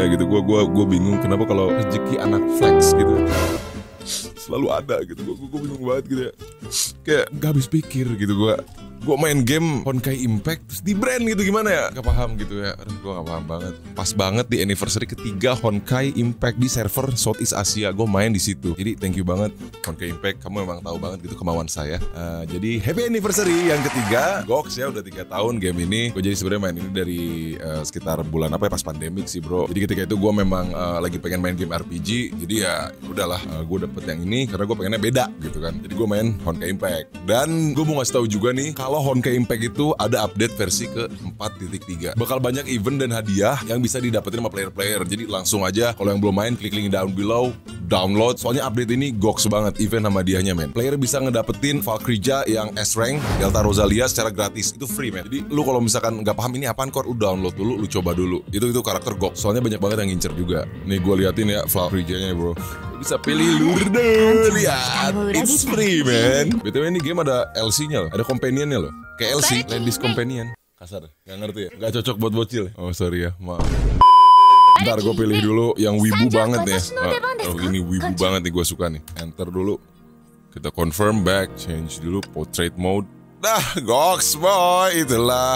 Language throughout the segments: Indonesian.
gitu. Gue bingung kenapa kalau rezeki anak flex gitu selalu ada gitu. Gue bingung banget gitu ya. Kayak gak habis pikir gitu gue main game Honkai Impact terus di brand gitu, gimana ya? Gak paham gitu ya. Aduh, gue gak paham banget. Pas banget di anniversary ketiga Honkai Impact di server Southeast Asia, gue main di situ. Jadi thank you banget Honkai Impact, kamu memang tahu banget gitu kemauan saya. Jadi happy anniversary yang ketiga. Goks ya, udah 3 tahun game ini. Gue jadi sebenarnya main ini dari sekitar bulan apa ya, pas pandemik sih bro. Jadi ketika itu gue memang lagi pengen main game RPG. Jadi ya udahlah, gue dapet yang ini karena gue pengennya beda gitu kan. Jadi gue main Honkai Impact. Dan gue mau ngasih tahu juga nih, kalau Honkai Impact itu ada update versi ke 4.3. Bakal banyak event dan hadiah yang bisa didapetin sama player-player. Jadi langsung aja kalau yang belum main, klik link down below, download. Soalnya update ini goks banget event sama hadiahnya men. Player bisa ngedapetin Valkyria yang S-Rank, Delta Rosalia secara gratis. Itu free men. Jadi lu kalau misalkan nggak paham ini apaan core, lu download dulu, lu coba dulu. Itu karakter goks. Soalnya banyak banget yang ngincer juga. Nih gue liatin ya Valkyria-nya bro. Bisa pilih Lourdes, lihat, it's free man. BTW ini game ada LC-nya loh, ada companion-nya loh. Kayak LC, Ladies Companion. Kasar, gak ngerti ya? Gak cocok buat bocil ya? Oh sorry ya, maaf. Ntar gue pilih dulu yang wibu banget ya. Oh ini wibu banget nih, gue suka nih. Enter dulu. Kita confirm back, change dulu portrait mode. Dah, goks boy, itulah.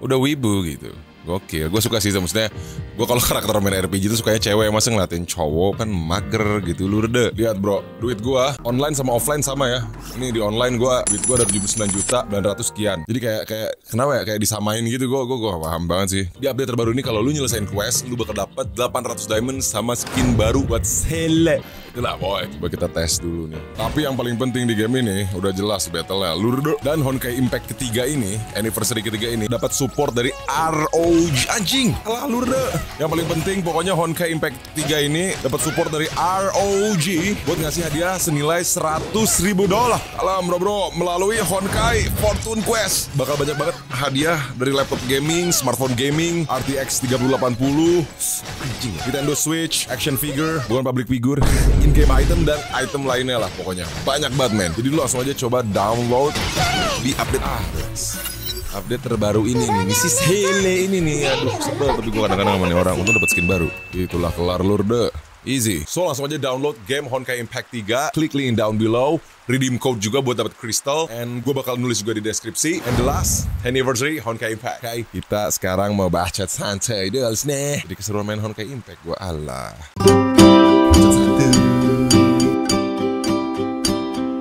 Udah wibu gitu. Gokil, gue suka sih, maksudnya gue kalau karakter main RPG itu sukanya cewek, masa ngeliatin cowok kan mager gitu. Lourdes, lihat bro, duit gue online sama offline sama ya. Ini di online duit gue ada 79 juta 900 sekian. Jadi kayak kenapa ya, kayak disamain gitu. Gue paham banget sih. Di update terbaru ini kalau lu nyelesain quest, lu bakal dapat 800 diamond sama skin baru buat sele. Itulah boy, coba kita tes dulu nih. Tapi yang paling penting di game ini udah jelas battle-nya. Lourdes dan Honkai Impact ketiga ini, anniversary ketiga ini dapat support dari ROG. Anjing, alah Lourdes. Yang paling penting pokoknya Honkai Impact 3 ini dapat support dari ROG buat ngasih hadiah senilai $100.000. Alam bro, melalui Honkai Fortune Quest bakal banyak banget hadiah dari laptop gaming, smartphone gaming, RTX 3080, anjing, Nintendo Switch, action figure, bukan public figure, in-game item dan item lainnya lah pokoknya. Banyak banget men. Jadi lu langsung aja coba download di update update terbaru ini nih, si Sele ini nih. Aduh sebel, tapi gue kadang-kadang sama nih orang untuk dapat skin baru. Itulah kelar Lourdes. Easy. So langsung aja download game Honkai Impact 3. Klik link down below. Redeem code juga buat dapat crystal. And gue bakal nulis juga di deskripsi. And the last anniversary Honkai Impact. Okay, kita sekarang mau bahas chat santai deh nih. Jadi keseruan main Honkai Impact gue Allah.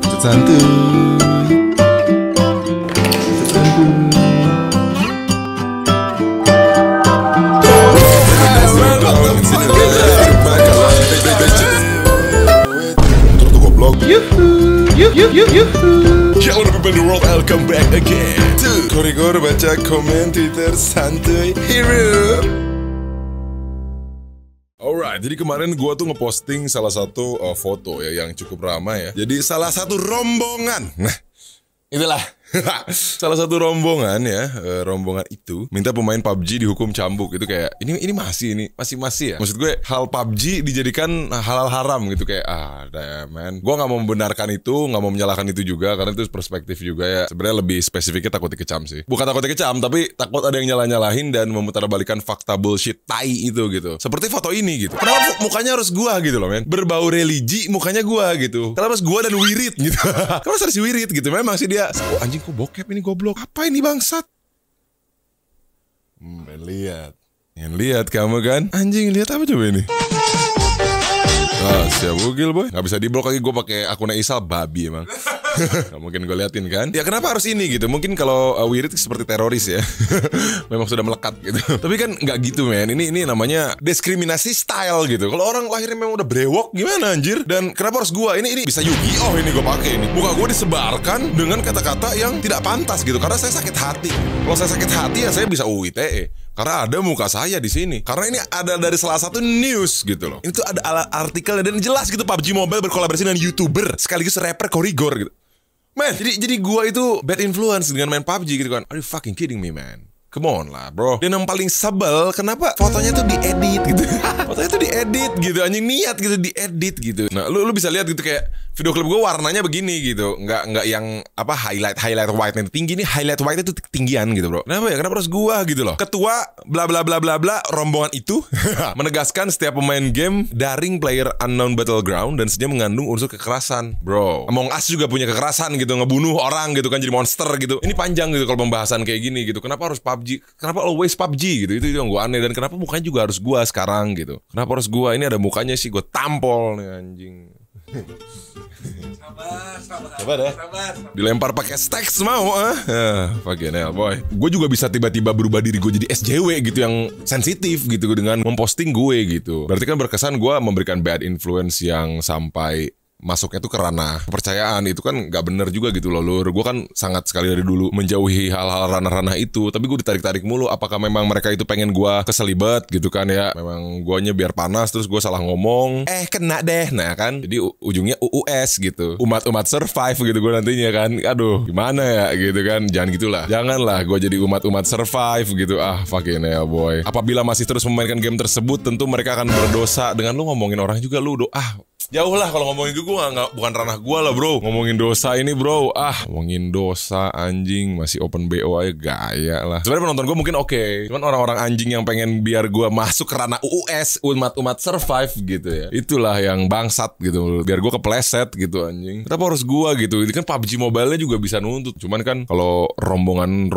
Chat santai. Hello people in the world, welcome back again to Korigor baca komen Twitter santuy hero. Alright, jadi kemarin gua tuh ngeposting salah satu foto ya yang cukup ramai ya. Jadi salah satu rombongan. Nah, itulah salah satu rombongan ya, rombongan itu minta pemain PUBG dihukum cambuk. Itu kayak ini masih ya. Maksud gue hal PUBG dijadikan halal haram gitu, kayak damn man. Gue nggak mau membenarkan itu, nggak mau menyalahkan itu juga karena itu perspektif juga ya. Sebenarnya lebih spesifiknya takut dikecam sih. Bukan takut dikecam, tapi takut ada yang nyalahin dan memutarbalikan fakta bullshit tai itu gitu. Seperti foto ini gitu. Kenapa mukanya harus gua gitu loh men? Berbau religi mukanya gua gitu. Kenapa harus gua dan Wirid gitu? Kenapa harus si Wirid gitu? Memang sih dia. Oh anjing, kok bokep ini goblok. Apa ini bangsat? Pengen lihat kamu kan? Anjing, lihat apa coba ini? Siap bugil boy. Gak bisa diblok lagi, gue pakai akun Isal babi emang. Gak mungkin gue liatin kan. Ya kenapa harus ini gitu? Mungkin kalau Wirid seperti teroris ya. Memang sudah melekat gitu. Tapi kan gak gitu men. Ini namanya diskriminasi style gitu. Kalau orang lahirnya memang udah brewok gimana anjir? Dan kenapa harus gue? Ini bisa Yu-Gi-Oh ini gue pakai ini. Muka gue disebarkan dengan kata-kata yang tidak pantas gitu. Karena saya sakit hati. Kalau saya sakit hati ya saya bisa UITE. Karena ada muka saya di sini. Karena ini ada dari salah satu news gitu loh. Itu ada artikelnya dan jelas gitu, PUBG Mobile berkolaborasi dengan YouTuber sekaligus rapper Korigor gitu. Man, jadi gua itu bad influence dengan main PUBG gitu kan. Are you fucking kidding me man? Come on lah bro. Dan yang paling sebel, kenapa fotonya tuh diedit gitu. Fotonya tuh diedit gitu, anjing, niat gitu diedit gitu. Nah lu bisa lihat gitu kayak Video klip gue warnanya begini gitu, nggak yang apa highlight white-nya tinggi, nih highlight white itu tinggian gitu bro. Kenapa ya? Kenapa harus gua gitu loh? Ketua bla bla bla bla bla rombongan itu menegaskan setiap pemain game daring player unknown battleground dan sedia mengandung unsur kekerasan. Bro, Among Us juga punya kekerasan gitu, ngebunuh orang gitu kan, jadi monster gitu. Ini panjang gitu kalau pembahasan kayak gini gitu. Kenapa harus PUBG? Kenapa always PUBG gitu? Itu yang gua aneh. Dan kenapa mukanya juga harus gua sekarang gitu? Kenapa harus gua? Ini ada mukanya sih, gua tampol nih anjing. Sabar deh. Dilempar pakai stacks mau fucking hell boy. Gue juga bisa tiba-tiba berubah diri gue jadi SJW gitu yang sensitif gitu dengan memposting gue gitu. Berarti kan berkesan gue memberikan bad influence yang sampai masuknya tuh ke ranah kepercayaan. Itu kan gak bener juga gitu loh lur. Gue kan sangat sekali dari dulu menjauhi hal-hal ranah-ranah itu. Tapi gue ditarik-tarik mulu. Apakah memang mereka itu pengen gue keselibet gitu kan ya. Memang guanya biar panas terus gue salah ngomong, kena deh. Nah kan jadi ujungnya UUS gitu, umat-umat survive gitu gue nantinya kan. Aduh gimana ya gitu kan. Jangan gitulah. Janganlah gue jadi umat-umat survive gitu. Fucking hell boy. Apabila masih terus memainkan game tersebut, tentu mereka akan berdosa. Dengan lu ngomongin orang juga lu jauh lah kalau ngomongin gue bukan ranah gue lah bro. Ngomongin dosa ini bro, ngomongin dosa anjing masih open BO aja gaya lah. Sebenarnya penonton gue mungkin oke. Cuman orang-orang anjing yang pengen biar gue masuk ke ranah UUS, umat-umat survive gitu ya, itulah yang bangsat gitu. Biar gue kepleset gitu anjing. Kenapa harus gue gitu? Ini kan PUBG Mobile-nya juga bisa nuntut. Cuman kan kalau rombongan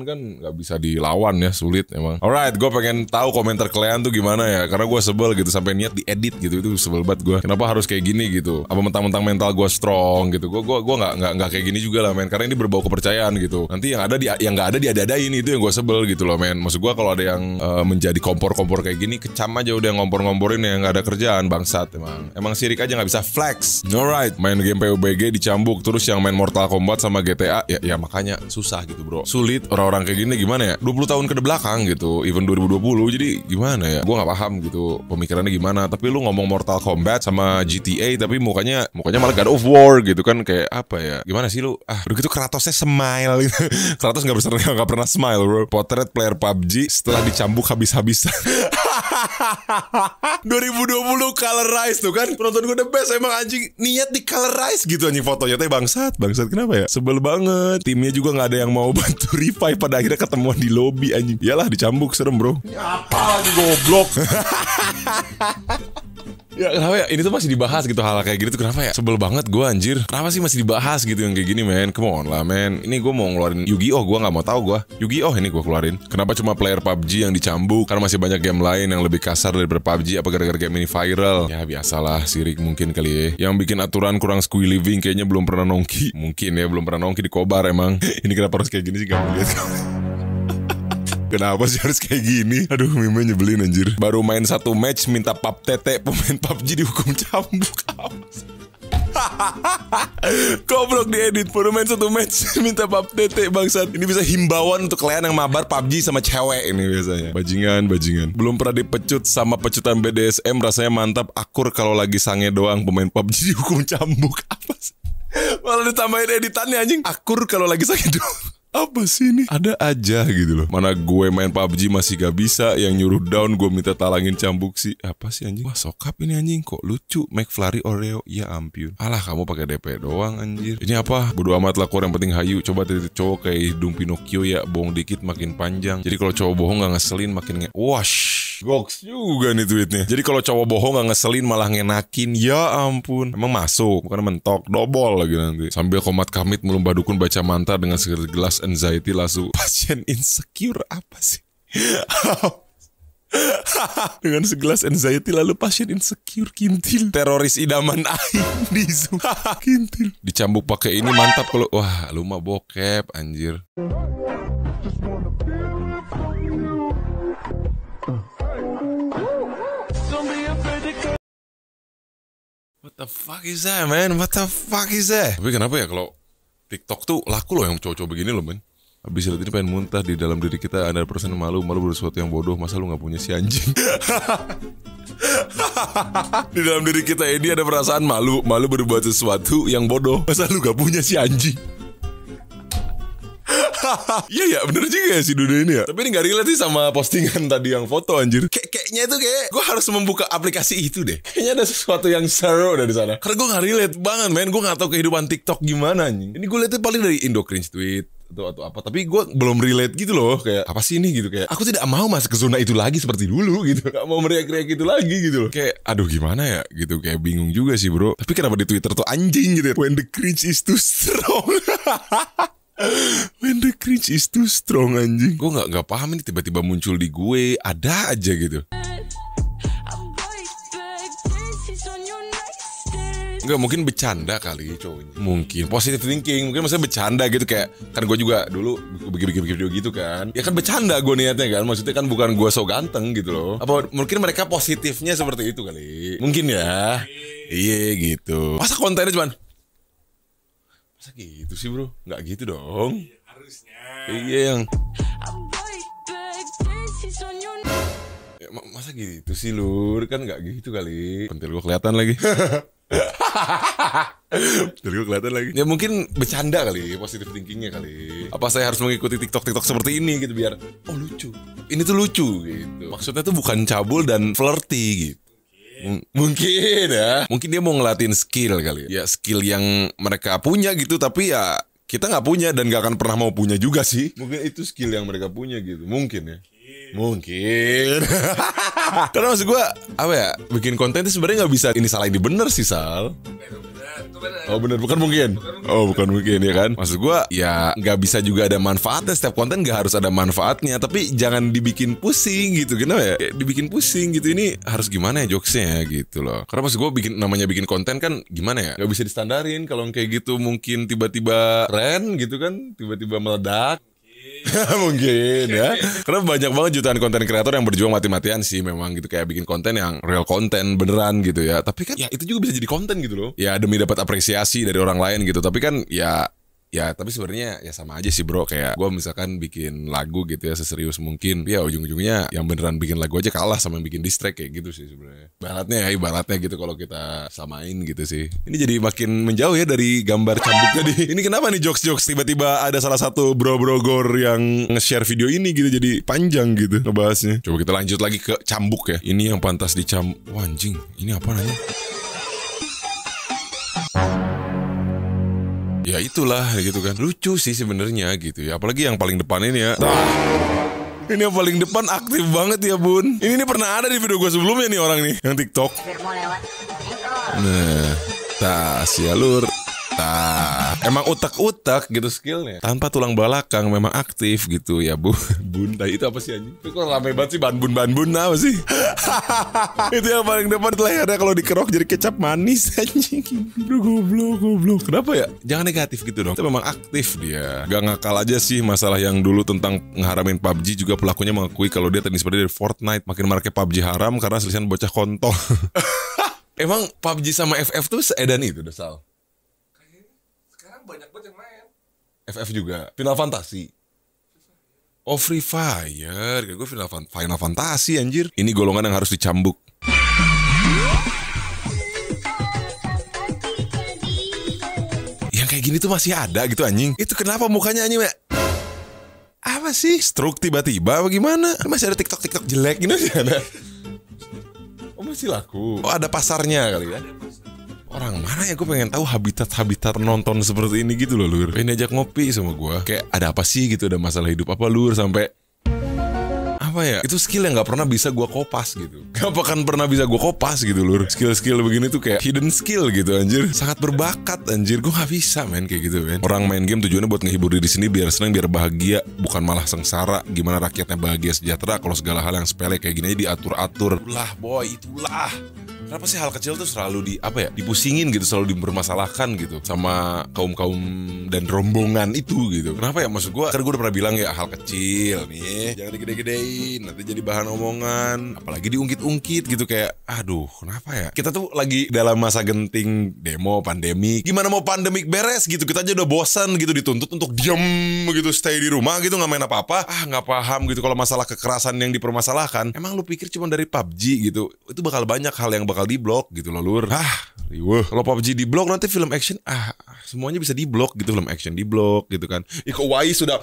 kan nggak bisa dilawan ya, sulit emang. Alright, gue pengen tahu komentar kalian tuh gimana ya. Karena gue sebel gitu sampai niat diedit gitu. Itu sebel banget gue. Kenapa harus kayak gini gitu? Apa mentang-mentang mental gue strong gitu? Gue nggak kayak gini juga lah men. Karena ini berbau kepercayaan gitu. Nanti yang nggak ada diada-adain, itu yang gue sebel gitu loh men. Maksud gue kalau ada yang menjadi kompor-kompor kayak gini, kecam aja udah ngompor-ngomporin yang nggak ada kerjaan, bangsat emang sirik aja nggak bisa flex. Alright, main game PUBG dicambuk, terus yang main Mortal Kombat sama GTA ya makanya susah gitu bro. Sulit orang-orang kayak gini gimana ya? 20 tahun ke belakang gitu, even 2020, jadi gimana ya? Gue nggak paham gitu pemikirannya gimana. Tapi lu ngomong Mortal Kombat sama GTA tapi mukanya malah God of War gitu kan, kayak apa ya? Gimana sih lu? Begitu Kratosnya smile gitu. Kratos nggak pernah smile bro. Potret player PUBG setelah dicambuk habis-habisan. 2020 colorize tuh kan. Penonton gue the best emang anjing. Niat di colorize gitu anjing fotonya. Tapi bangsat kenapa ya? Sebel banget. Timnya juga gak ada yang mau bantu revive. Pada akhirnya ketemuan di lobby anjing. Iyalah dicambuk, serem bro. Ini apa nih goblok. Ya kenapa ya? Ini tuh masih dibahas gitu hal kayak gitu tuh, kenapa ya? Sebel banget gue anjir. Kenapa sih masih dibahas gitu yang kayak gini men? Come on lah men. Ini gue mau ngeluarin Yu-Gi-Oh, gue gak mau tahu gue. Yu-Gi-Oh ini gue keluarin. Kenapa cuma player PUBG yang dicambuk? Karena masih banyak game lain yang lebih kasar daripada PUBG. Apa gara-gara game ini viral? Ya biasalah, sirik mungkin kali ya. Yang bikin aturan kurang squee living kayaknya belum pernah nongki. Mungkin ya belum pernah nongki di Kobar emang. Ini kenapa harus kayak gini sih, gak mau lihat. Kenapa sih harus kayak gini? Aduh, meme nyebelin anjir. Baru main satu match minta pap tete, pemain PUBG dihukum cambuk. Goblok diedit. Baru main satu match minta pap tete, bangsat. Ini bisa himbauan untuk kalian yang mabar PUBG sama cewek ini biasanya. Bajingan. Belum pernah dipecut sama pecutan BDSM, rasanya mantap. Akur kalau lagi sange doang, pemain PUBG dihukum cambuk. Apa sih? Malah ditambahin editannya anjing. Akur kalau lagi sange doang. Apa sih ini? Ada aja gitu loh. Mana gue main PUBG masih gak bisa, yang nyuruh down gue minta talangin cambuk sih. Apa sih anjing? Wah sokap ini anjing, kok lucu. McFlurry Oreo, ya ampun. Alah kamu pakai DP doang anjir. Ini apa? Bodo amat lah, yang penting hayu. Coba tadi cowok kayak hidung Pinocchio ya, bohong dikit makin panjang. Jadi kalau cowok bohong gak ngeselin makin wash. Goks juga nih tweetnya. Jadi kalau cowok bohong gak ngeselin malah ngenakin. Ya ampun. Emang masuk, bukan mentok. Dobol lagi nanti. Sambil komat kamit melumbah dukun baca mantra dengan segelas anxiety langsung. Pasien insecure apa sih? Dengan segelas anxiety lalu pasien insecure kintil. Teroris idaman aing di Zoom. Kintil. Dicambuk pakai ini mantap kalau. Wah lu mah bokep anjir. What the fuck is that man? What the fuck is that? Tapi kenapa ya kalau TikTok tuh laku loh yang cowok-cowok begini loh men. Habis lihat ini pengen muntah, di dalam diri kita ada persen malu bersesuatu yang bodoh. Masa lu gak punya si anjing? Di dalam diri kita ini ada perasaan malu berbuat sesuatu yang bodoh. Masa lu gak punya si anjing? Iya ya, bener juga ya si Duda ini ya. Tapi ini gak relate sih sama postingan tadi yang foto anjir. Kayaknya itu kayak gue harus membuka aplikasi itu deh. Kayaknya ada sesuatu yang seru dari sana. Karena gue gak relate banget men. Gue gak tahu kehidupan TikTok gimana anjing. Ini gue liatnya paling dari Indo Cringe Tweet atau apa, tapi gue belum relate gitu loh. Kayak apa sih ini gitu, kayak aku tidak mau masuk ke zona itu lagi seperti dulu gitu. Gak mau meriak-riak gitu lagi gitu loh. Kayak aduh gimana ya gitu, kayak bingung juga sih bro. Tapi kenapa di Twitter tuh anjing gitu ya, when the cringe is too strong. When the cringe is too strong anjing. Gue gak paham ini tiba-tiba muncul di gue. Ada aja gitu. Enggak, mungkin bercanda kali cowoknya. Mungkin positive thinking. Mungkin maksudnya bercanda gitu. Kayak kan gue juga dulu bikin video gitu kan. Ya kan bercanda gue niatnya kan. Maksudnya kan bukan gue so ganteng gitu loh. Apa mungkin mereka positifnya seperti itu kali. Mungkin ya. Iya gitu. Masa kontennya cuman masa gitu sih bro? Nggak gitu dong. Harusnya. Iya yang ya, masa gitu sih lur? Kan nggak gitu kali. Pentil gue kelihatan lagi. Jadi gue kelihatan lagi. Ya mungkin bercanda kali, positive thinkingnya kali. Apa saya harus mengikuti TikTok seperti ini gitu biar oh lucu. Ini tuh lucu gitu. Maksudnya tuh bukan cabul dan flirty gitu. Mungkin ya. Mungkin dia mau ngelatin skill kali ya. Ya skill yang mereka punya gitu. Tapi ya kita gak punya dan gak akan pernah mau punya juga sih. Mungkin itu skill yang mereka punya gitu. Mungkin ya. Mungkin. Karena maksud gue apa ya, bikin konten itu sebenarnya gak bisa ini salah ini bener sih Sal. Oh bener, bukan mungkin. Oh bukan mungkin ya kan. Maksud gue ya gak bisa juga ada manfaatnya. Setiap konten gak harus ada manfaatnya. Tapi jangan dibikin pusing gitu. Kenapa ya? Kayak dibikin pusing gitu. Ini harus gimana ya jokesnya ya gitu loh. Karena maksud gue namanya bikin konten kan gimana ya, gak bisa distandarin. Kalau kayak gitu mungkin tiba-tiba keren gitu kan, tiba-tiba meledak. Mungkin ya. Karena banyak banget jutaan konten kreator yang berjuang mati-matian sih memang gitu. Kayak bikin konten yang real konten beneran gitu ya. Tapi kan ya itu juga bisa jadi konten gitu loh. Ya demi dapat apresiasi dari orang lain gitu. Tapi kan ya tapi sebenarnya ya sama aja sih bro. Kayak gue misalkan bikin lagu gitu ya seserius mungkin, ya ujung-ujungnya yang beneran bikin lagu aja kalah sama yang bikin diss track kayak gitu sih sebenarnya. Ibaratnya gitu kalau kita samain gitu sih. Ini jadi makin menjauh ya dari gambar cambuk tadi. Ini kenapa nih jokes tiba-tiba ada salah satu bro-bro gor yang nge-share video ini gitu, jadi panjang gitu ngebahasnya. Coba kita lanjut lagi ke cambuk ya. Ini yang pantas dicambuk. Wah anjing, ini apa nanya? Ya itulah gitu kan. Lucu sih sebenarnya gitu ya. Apalagi yang paling depan ini ya. Ini yang paling depan aktif banget ya bun. Ini pernah ada di video gue sebelumnya nih orang nih, yang TikTok. Nah, tas ya lur. Emang utak-utak gitu skillnya. Tanpa tulang belakang memang aktif gitu ya bun. Tadi itu apa sih anjing? Itu kok rame banget sih banbun apa sih? Itu yang paling depan lehernya kalau dikerok jadi kecap manis anjing. Bro goblok. Kenapa ya? Jangan negatif gitu dong. Itu memang aktif dia. Gak ngakal aja sih masalah yang dulu tentang ngeharamin PUBG, juga pelakunya mengakui kalau dia terinspirasi dari Fortnite. Makin maraknya PUBG haram karena selisihan bocah kontol. Emang PUBG sama FF tuh seedan itu udah Sal? Banyak banget yang main. FF juga. Final Fantasy. Oh Free Fire. Kayak gue Final Fantasy anjir. Ini golongan yang harus dicambuk. Yang kayak gini tuh masih ada gitu anjing. Itu kenapa mukanya anjing ya? Apa sih? Stroke tiba-tiba apa gimana? Masih ada TikTok jelek gini sih ada. Oh masih laku. Oh ada pasarnya kali ya. Orang mana ya, gue pengen tahu habitat nonton seperti ini gitu loh lur. Pengen ajak ngopi sama gue. Kayak ada apa sih gitu, ada masalah hidup apa lur, sampai apa ya, itu skill yang gak pernah bisa gue kopas gitu. Gak akan pernah bisa gue kopas gitu lur. Skill begini tuh kayak hidden skill gitu anjir. Sangat berbakat anjir. Gue gak bisa main kayak gitu men. Orang main game tujuannya buat ngehibur diri sendiri, biar senang, biar bahagia, bukan malah sengsara. Gimana rakyatnya bahagia sejahtera kalau segala hal yang sepele kayak gini aja diatur-atur. Itulah boy, itulah. Kenapa sih hal kecil tuh selalu dipusingin gitu, selalu dipermasalahkan gitu sama kaum dan rombongan itu gitu. Kenapa ya, maksud gue, karena gue udah pernah bilang ya, hal kecil nih jangan digede-gedein, nanti jadi bahan omongan, apalagi diungkit-ungkit gitu. Kayak aduh kenapa ya, kita tuh lagi dalam masa genting demo pandemi. Gimana mau pandemik beres gitu, kita aja udah bosan gitu, dituntut untuk diam gitu, stay di rumah gitu, nggak main apa-apa. Nggak paham gitu kalau masalah kekerasan yang dipermasalahkan. Emang lu pikir cuma dari PUBG gitu? Itu bakal banyak hal yang bakal di-blok gitu loh lur. Riweuh. Kalau PUBG di-blok, nanti film action semuanya bisa di-blok gitu, film action di-blok gitu kan. Iko Uwais sudah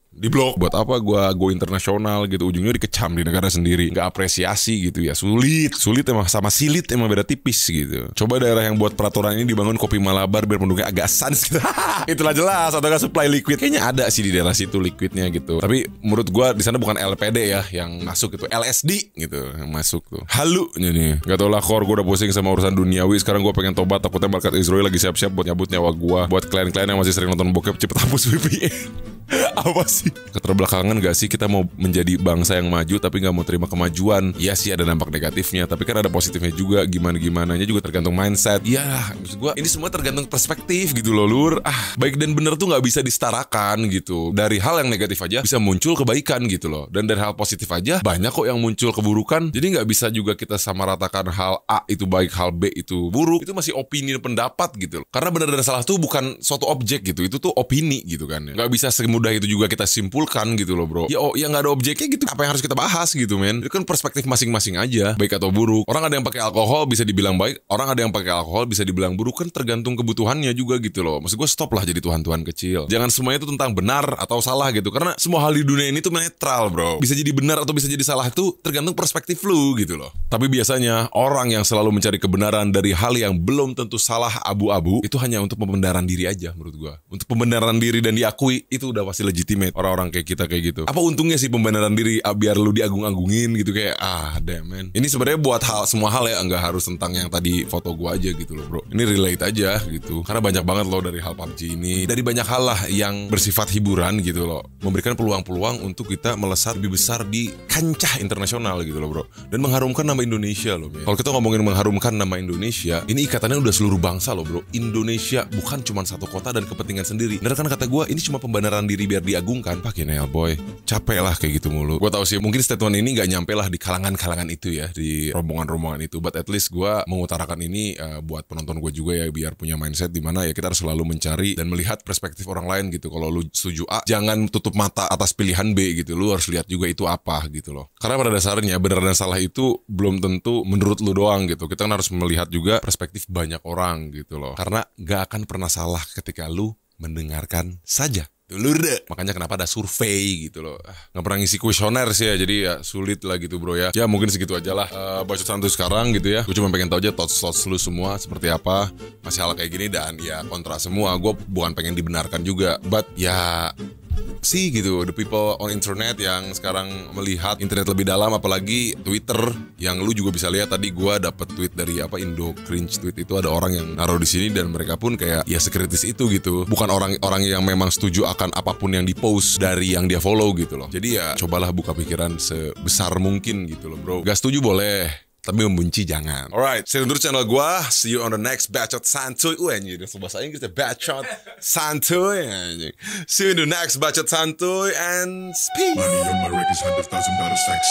Diblok. Buat apa gua go internasional gitu, ujungnya dikecam di negara sendiri, nggak apresiasi gitu ya. Sulit emang, sama silit emang beda tipis gitu. Coba daerah yang buat peraturan ini dibangun kopi Malabar biar penduduknya agak sans gitu. Itulah jelas, atau nggak supply liquid. Kayaknya ada sih di daerah situ liquidnya gitu. Tapi menurut gua di sana bukan LPD ya yang masuk, itu LSD gitu yang masuk tuh. Halu nih. Gak tau lah, Kor, gua udah pusing sama urusan duniawi. Sekarang gua pengen tobat, takutnya malaikat Israel lagi siap-siap buat nyabut nyawa gua. Buat klien-klien yang masih sering nonton bokep, cepet hapus VPN. Apa sih? Keterbelakangan gak sih kita mau menjadi bangsa yang maju tapi gak mau terima kemajuan? Iya sih ada dampak negatifnya, tapi kan ada positifnya juga. Gimana-gimananya juga tergantung mindset. Ya maksud gue ini semua tergantung perspektif gitu loh, Lur. Baik dan benar tuh gak bisa disetarakan gitu. Dari hal yang negatif aja bisa muncul kebaikan gitu loh. Dan dari hal positif aja banyak kok yang muncul keburukan. Jadi gak bisa juga kita samaratakan hal A itu baik, hal B itu buruk. Itu masih opini dan pendapat gitu loh. Karena benar dan salah tuh bukan suatu objek gitu. Itu tuh opini gitu kan. Gak bisa mudah itu juga kita simpulkan gitu loh, bro. Ya nggak ada objeknya gitu. Apa yang harus kita bahas gitu, men? Itu kan perspektif masing-masing aja, baik atau buruk. Orang ada yang pakai alkohol bisa dibilang baik, orang ada yang pakai alkohol bisa dibilang buruk, kan tergantung kebutuhannya juga gitu loh. Maksud gue stop lah jadi Tuhan-Tuhan kecil. Jangan semuanya itu tentang benar atau salah gitu. Karena semua hal di dunia ini tuh netral, bro. Bisa jadi benar atau bisa jadi salah itu tergantung perspektif lu gitu loh. Tapi biasanya orang yang selalu mencari kebenaran dari hal yang belum tentu salah, abu-abu, itu hanya untuk pembenaran diri aja menurut gue. Untuk pembenaran diri dan diakui itu udah pasti legitimate. Orang-orang kayak kita kayak gitu. Apa untungnya sih pembenaran diri biar lu diagung-agungin gitu, kayak damn man. Ini sebenarnya buat semua hal ya, nggak harus tentang yang tadi foto gua aja gitu loh, bro. Ini relate aja gitu. Karena banyak banget loh dari hal PUBG ini, dari banyak hal lah yang bersifat hiburan gitu loh, memberikan peluang-peluang untuk kita melesat lebih besar di kancah internasional gitu loh, bro. Dan mengharumkan nama Indonesia loh, man. Kalau kita ngomongin mengharumkan nama Indonesia, ini ikatannya udah seluruh bangsa loh, bro. Indonesia bukan cuma satu kota dan kepentingan sendiri. Bener kan kata gua, ini cuma pembenaran diri biar diagungkan. Pakai nail boy, capek lah kayak gitu mulu. Gue tau sih mungkin statement ini gak nyampe lah di kalangan-kalangan itu ya, di rombongan-rombongan itu. But at least gue mengutarakan ini buat penonton gue juga ya, biar punya mindset dimana ya kita harus selalu mencari dan melihat perspektif orang lain gitu. Kalau lu setuju A, jangan tutup mata atas pilihan B gitu. Lu harus lihat juga itu apa gitu loh. Karena pada dasarnya benar dan salah itu belum tentu menurut lu doang gitu. Kita kan harus melihat juga perspektif banyak orang gitu loh. Karena gak akan pernah salah ketika lu mendengarkan saja. Lur deh. Makanya kenapa ada survei gitu loh. Gak pernah ngisi kuesioner sih ya, jadi ya sulit lah gitu, bro ya. Ya mungkin segitu aja lah bacot santuy sekarang gitu ya. Gue cuma pengen tahu aja thoughts lu semua seperti apa masih hal kayak gini, dan ya kontra semua. Gue bukan pengen dibenarkan juga, but ya sih gitu, the people on internet yang sekarang melihat internet lebih dalam, apalagi Twitter yang lu juga bisa lihat. Tadi gue dapet tweet dari Indo Cringe tweet, itu ada orang yang naruh di sini dan mereka pun kayak ya sekritis itu gitu. Bukan orang-orang yang memang setuju akan apapun yang dipost dari yang dia follow gitu loh. Jadi ya cobalah buka pikiran sebesar mungkin gitu loh, bro. Gak setuju boleh, tapi membenci jangan. Alright, stay tune terus channel gua. See you on the next Bacot Santuy. Anjir, bahasa Inggris ya, Bacot Santuy. See you in the next Bacot Santuy and peace. Money on my records, $100,000 stacks.